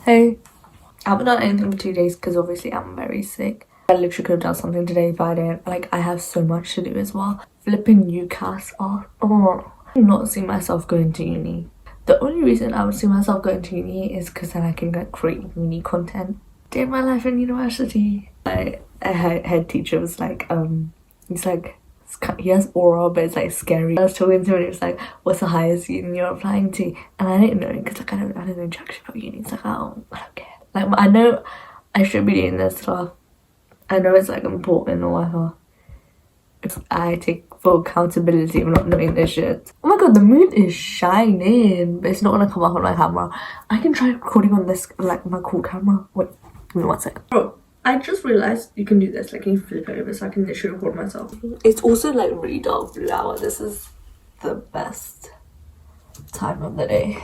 Hey, I haven't done anything for 2 days because obviously I'm very sick. I literally could have done something today if I didn't. Like, I have so much to do as well. Flipping UCAS off. Oh, I do not see myself going to uni. The only reason I would see myself going to uni is because then I can like create uni content. Day in my life in university. A head teacher was like, he's like, he has aura, but it's like scary. I was talking to him and he was like, what's the highest uni you're applying to? And I didn't know because like I don't know jack shit about uni. It's like, oh, I don't care. Like, I know I should be doing this stuff. I know it's like important or whatever. I take full accountability of not knowing this shit. Oh my god, the moon is shining, but it's not gonna come up on my camera. I can try recording on this, like my cool camera. Wait, give me 1 second. Bro, I just realized you can do this, like you flip it over so I can literally record myself. It's also like really dark blue hour. This is the best time of the day.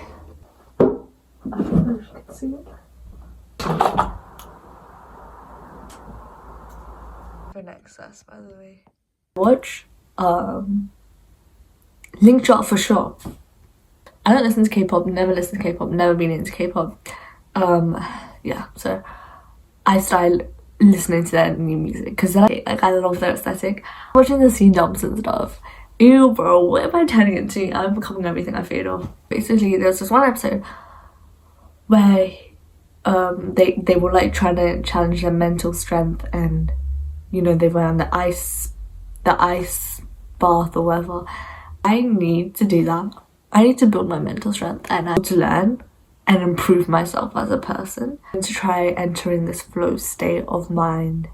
I don't know if you can see it. For excess, by the way. Watch Link Shot for sure. I don't listen to K-pop, never listen to K-pop, never been into K-pop. Yeah, so I started listening to their new music because like I love their aesthetic. Watching the scene dumps and stuff. Ew, bro, what am I turning into? I'm becoming everything I feared of. Basically, there was this one episode where they were like trying to challenge their mental strength, and you know, they were on the ice bath or whatever. I need to do that. I need to build my mental strength and I need to learn and improve myself as a person and to try entering this flow state of mind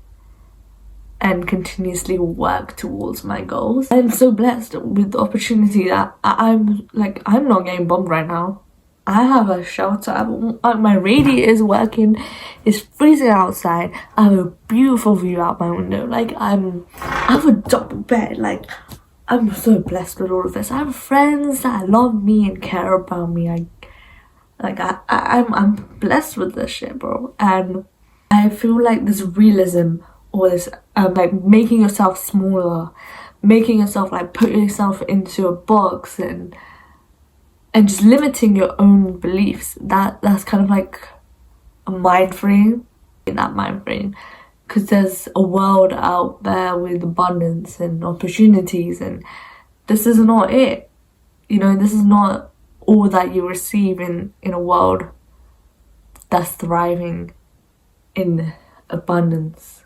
and continuously work towards my goals. I'm so blessed with the opportunity that I'm not getting bombed right now. I have a shelter, my radiator is working, it's freezing outside, I have a beautiful view out my window, like I have a double bed, like I'm so blessed with all of this. I have friends that love me and care about me. I'm blessed with this shit, bro. And I feel like this realism or this like making yourself smaller, making yourself like put yourself into a box and just limiting your own beliefs, that's kind of like a mind frame in that mind frame, because there's a world out there with abundance and opportunities, and this is not it, you know. This is not all that you receive in a world that's thriving in abundance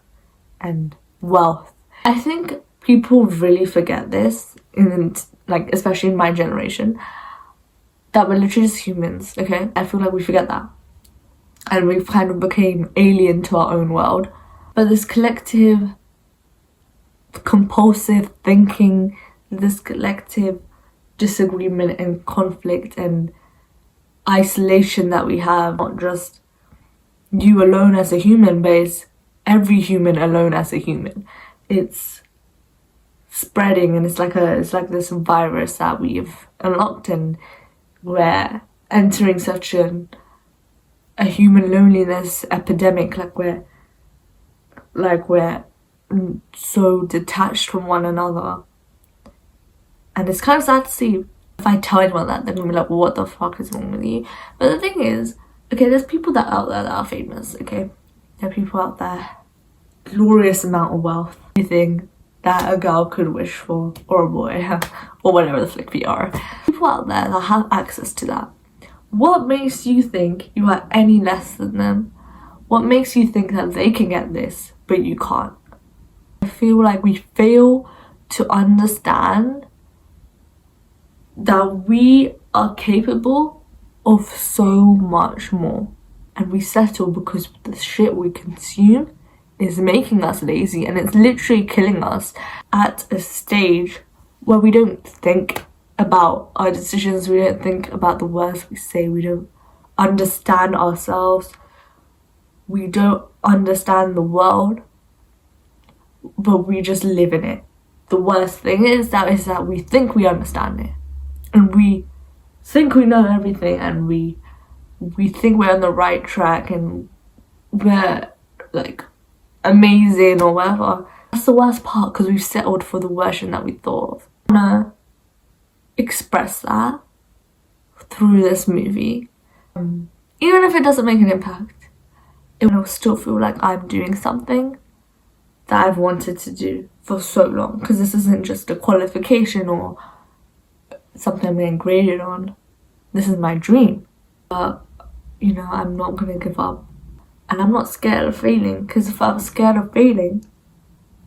and wealth. I think people really forget this, in like especially in my generation, that we're literally just humans, okay? I feel like we forget that. And we've kind of became alien to our own world. But this collective compulsive thinking, this collective disagreement and conflict and isolation that we have, not just you alone as a human, but it's every human alone as a human. It's spreading, and it's like this virus that we've unlocked, and we're entering such a human loneliness epidemic. We're so detached from one another, and it's kind of sad to see. If I tell anyone that, they're gonna be like, what the fuck is wrong with you? But the thing is, okay, there's people that out there that are famous, okay? There are people out there, glorious amount of wealth, anything that a girl could wish for, or a boy, or whatever the flick we are. People out there that have access to that. What makes you think you are any less than them? What makes you think that they can get this, but you can't? I feel like we fail to understand that we are capable of so much more. And we settle because the shit we consume is making us lazy, and it's literally killing us at a stage where we don't think about our decisions, we don't think about the words we say, we don't understand ourselves, we don't understand the world, but we just live in it. The worst thing is that we think we understand it, and we think we know everything, and we think we're on the right track, and we're like amazing or whatever. That's the worst part, because we've settled for the version that we thought of. I wanna express that through this movie. even if it doesn't make an impact, it will still feel like I'm doing something that I've wanted to do for so long, because this isn't just a qualification or something I'm getting graded on. This is my dream. But, you know, I'm not gonna give up. And I'm not scared of failing, because if I was scared of failing,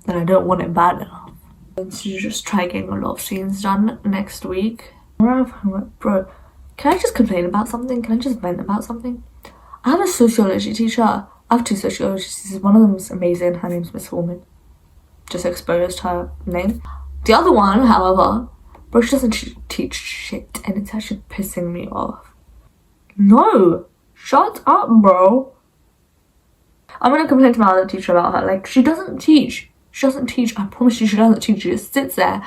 then I don't want it bad enough. I'm going to just try getting a lot of scenes done next week. Bro, can I just complain about something? Can I just vent about something? I have a sociology teacher. I have 2 sociology teachers. One of them is amazing. Her name's Miss Foreman. Just exposed her name. The other one, however, bro, she doesn't teach shit, and it's actually pissing me off. No! Shut up, bro. I'm gonna complain to my other teacher about her. Like, she doesn't teach. She doesn't teach. I promise you, she doesn't teach. She just sits there,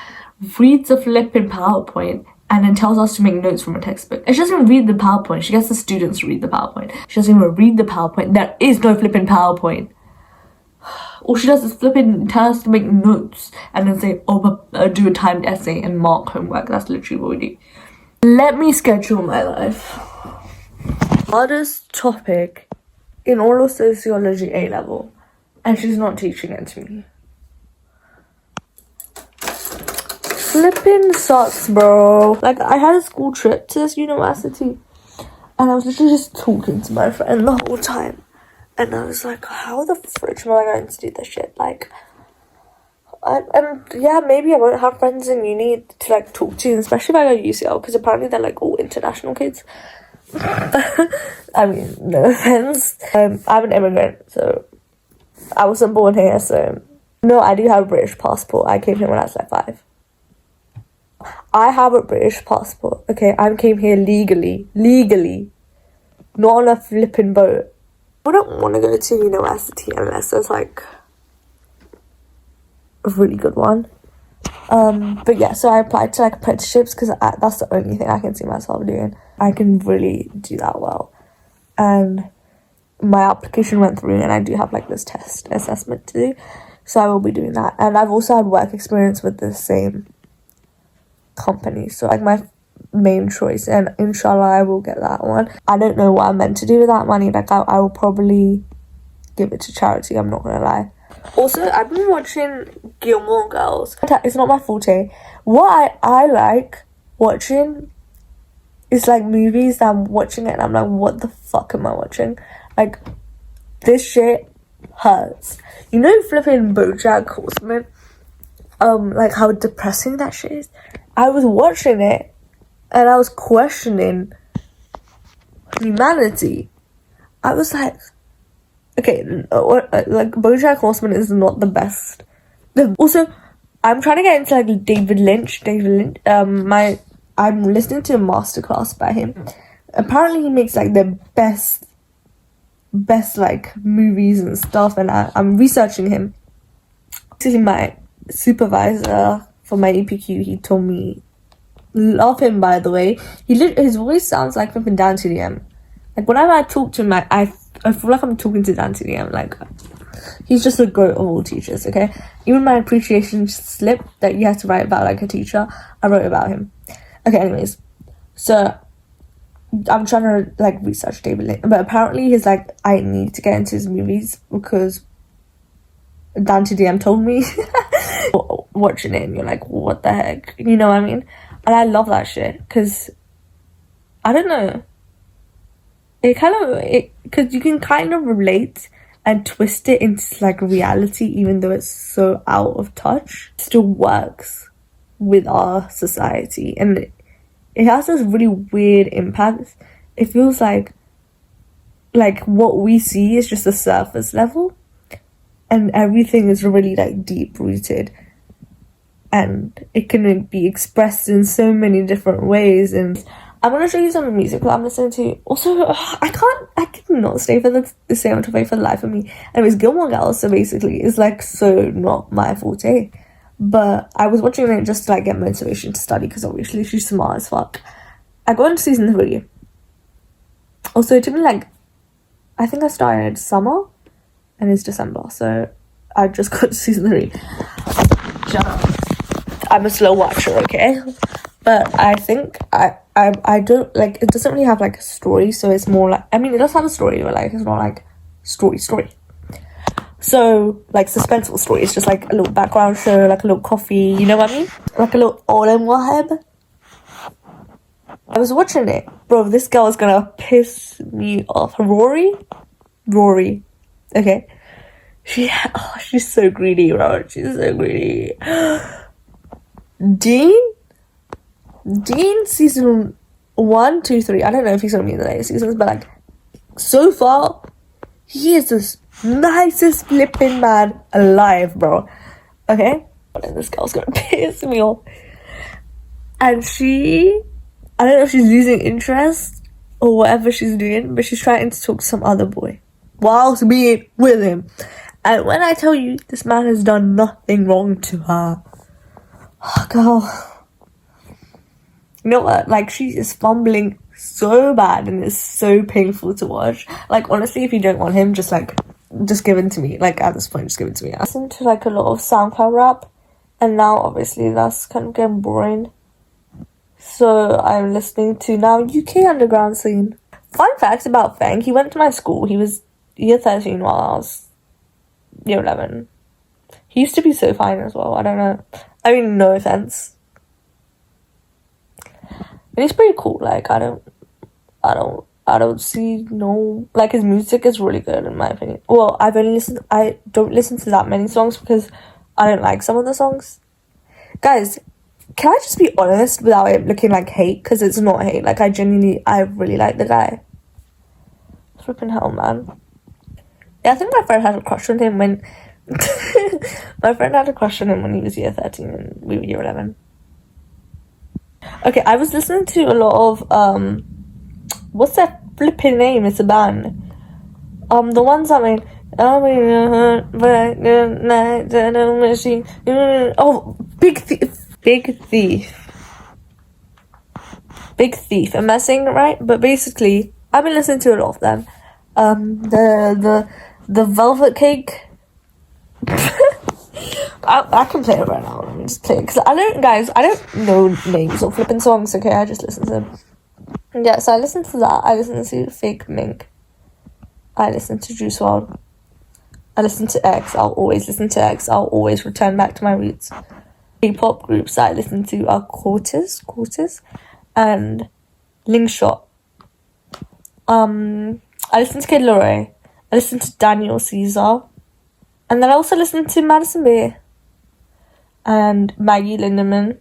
reads a flipping PowerPoint, and then tells us to make notes from a textbook. And she doesn't even read the PowerPoint. She gets the students to read the PowerPoint. She doesn't even read the PowerPoint. There is no flipping PowerPoint. All she does is flipping tell us to make notes and then say, oh, but do a timed essay and mark homework. That's literally what we do. Let me schedule my life. Hardest topic in all of sociology A level, and she's not teaching it to me. Flipping sucks, bro. Like, I had a school trip to this university, and I was literally just talking to my friend the whole time. And I was like, how the fridge am I going to do this shit? Like, yeah, maybe I won't have friends in uni to, like, talk to, especially if I go to UCL, because apparently they're, like, all international kids. I mean, no offense. I'm an immigrant, so I wasn't born here, so... No, I do have a British passport. I came here when I was, like, 5. I have a British passport, okay? I came here legally, not on a flipping boat. I don't want to go to university unless there's, like, a really good one. But yeah, so I applied to, like, apprenticeships, because that's the only thing I can see myself doing. I can really do that well. And my application went through, and I do have, like, this test assessment to do. So I will be doing that. And I've also had work experience with the same company, so, like, my main choice, and inshallah I will get that one. I don't know what I'm meant to do with that money. Like, I will probably give it to charity, I'm not gonna lie. Also, I've been watching Gilmore Girls. It's not my forte. What I like watching is, like, movies that I'm watching it and I'm like, what the fuck am I watching? Like, this shit hurts. You know, flipping BoJack Horseman, like, how depressing that shit is. I was watching it and I was questioning humanity. I was like, okay, like, BoJack Horseman is not the best. Also, I'm trying to get into, like, David Lynch. I'm listening to a masterclass by him. Apparently he makes, like, the best, like, movies and stuff, and I'm researching him. Actually, my supervisor for my EPQ, he told me, love him, by the way. His voice sounds like flipping Dan to the M. Like, whenever I talk to him, I feel like I'm talking to Dan to the M. Like, he's just the goat of all teachers, okay? Even my appreciation slip that you have to write about, like, a teacher, I wrote about him. Okay, anyways. So, I'm trying to, like, research David Lynch. But apparently he's like, I need to get into his movies because Dan to DM told me. Watching it and you're like, what the heck? You know what I mean? And I love that shit because, I don't know. Because you can kind of relate and twist it into, like, reality, even though it's so out of touch. It still works with our society, and it has this really weird impact. It feels like what we see is just the surface level, and everything is really, like, deep rooted, and it can be expressed in so many different ways. And I'm gonna show you some music that I'm listening to. Also, I cannot stay for the same topic for the life of me. Anyways, Gilmore Girls, so basically, is, like, so not my forte. But I was watching it just to, like, get motivation to study, because obviously she's smart as fuck. I got into season 3. Also, it took me, like, I think I started summer, and it's December, so I just got to season 3. Shut up. I'm a slow watcher, okay? But I think I don't like, it doesn't really have like a story, so it's more like, I mean it does have a story, but like it's not like story. So like suspenseful story, it's just like a little background show, like a little coffee, you know what I mean? Like a little all-in vibe. I was watching it, bro, this girl is gonna piss me off. Rory, okay? She's so greedy, bro. She's so greedy. Dean season 1, 2, 3. I don't know if he's gonna be in the later seasons, but like so far, he is the nicest flipping man alive, bro. Okay? But then this girl's gonna piss me off. And I don't know if she's losing interest or whatever she's doing, but she's trying to talk to some other boy whilst being with him. And when I tell you, this man has done nothing wrong to her. Oh, girl. You know what? Like, she is fumbling so bad and it's so painful to watch. Like, honestly, if you don't want him, just give it to me. Like, at this point, just give it to me. I listen to, like, a lot of SoundCloud rap. And now, obviously, that's kind of getting boring. So, I'm listening to now UK underground scene. Fun facts about Feng. He went to my school. He was year 13 while I was year 11. He used to be so fine as well. I don't know. I mean, no offense. And he's pretty cool. Like, I don't see no, like, his music is really good in my opinion. Well, I don't listen to that many songs because I don't like some of the songs. Guys, can I just be honest without it looking like hate? Because it's not hate. Like, I really like the guy. Flipping hell, man. Yeah, I think my friend had a crush on him when he was year 13 and we were year 11. Okay, I was listening to a lot of what's that flipping name? It's a band. The ones that made Big Thief. Am I saying it right? But basically, I've been listening to a lot of them. The Velvet Cake. I can play it right now. Let me just play it. Because I don't know names or flipping songs, okay? I just listen to them. Yeah, so I listen to that. I listen to Fake Mink. I listen to Juice WRLD. I listen to X. I'll always listen to X. I'll always return back to my roots. K-pop groups that I listen to are Quarters, and Lingshot. I listen to Kid Laroi. I listen to Daniel Caesar. And then I also listen to Madison Beer. And Maggie Lindemann.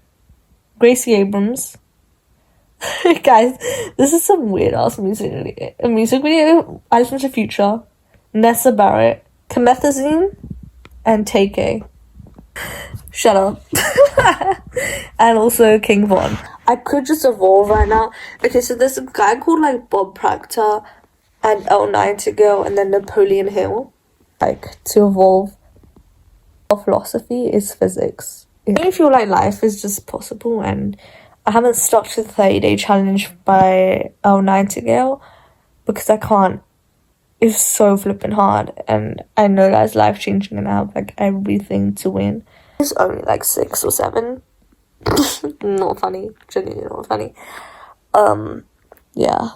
Gracie Abrams. Guys, this is some weird ass music video. I listen to Future, Nessa Barrett, Comethazine, and Tay-K. Shut up. And also King Von. I could just evolve right now. Okay, so there's a guy called like Bob Proctor and L90 and then Napoleon Hill. Like, to evolve our philosophy is physics. I feel like life is just possible, and I haven't stuck to the 30-day challenge by L90 because I can't. It's so flipping hard, and I know that's life-changing and I have like everything to win. It's only like 6 or 7. Not funny. Genuinely not funny. Yeah.